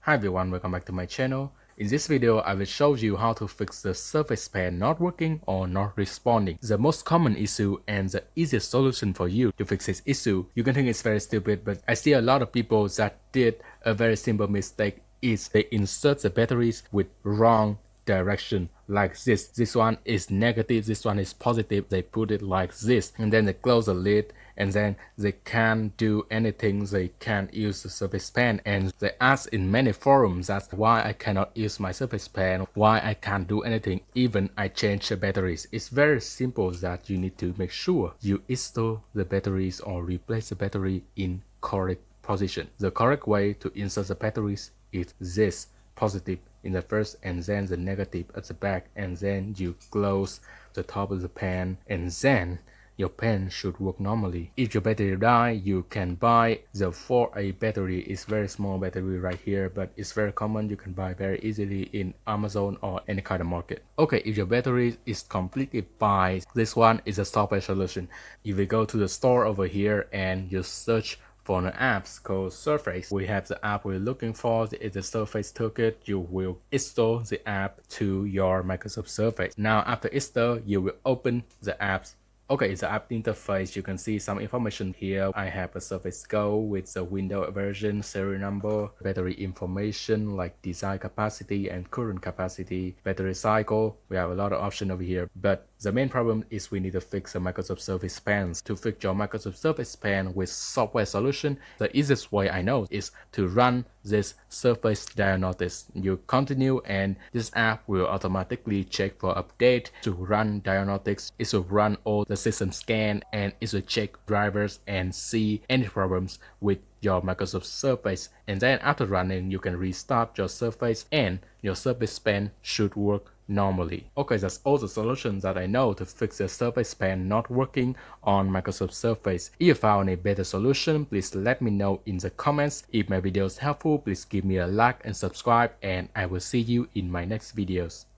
Hi everyone, welcome back to my channel. In this video, I will show you how to fix the Surface Pen not working or not responding. The most common issue and the easiest solution for you to fix this issue. You can think it's very stupid, but I see a lot of people that did a very simple mistake is they insert the batteries with wrong direction like this. This one is negative, this one is positive. They put it like this and then they close the lid and then they can't do anything. They can't use the Surface Pen and they ask in many forums that's why I cannot use my Surface Pen, why I can't do anything even I change the batteries. It's very simple that you need to make sure you install the batteries or replace the battery in correct position. The correct way to insert the batteries is this: positive in the first and then the negative at the back, and then you close the top of the pen and then your pen should work normally. If your battery die, you can buy the 4A battery. It's very small battery right here, but it's very common. You can buy very easily in Amazon or any kind of market. Okay, if your battery is completely by, this one is a software solution. If you go to the store over here and you search for an app called Surface, we have the app we're looking for. It's the Surface Toolkit. You will install the app to your Microsoft Surface. Now after install, you will open the apps. Okay, it's the app interface. You can see some information here. I have a Surface Go with the Windows version, serial number, battery information like design capacity and current capacity, battery cycle. We have a lot of options over here, but the main problem is we need to fix the Microsoft Surface Pen. To fix your Microsoft Surface Pen with software solution, the easiest way I know is to run this Surface Diagnosis. You continue and this app will automatically check for update. To run Diagnostics, it will run all the system scan and it will check drivers and see any problems with your Microsoft Surface. And then after running, you can restart your Surface and your Surface Pen should work normally. Okay, that's all the solutions that I know to fix the Surface Pen not working on Microsoft Surface. If you found a better solution, please let me know in the comments. If my video is helpful, please give me a like and subscribe, and I will see you in my next videos.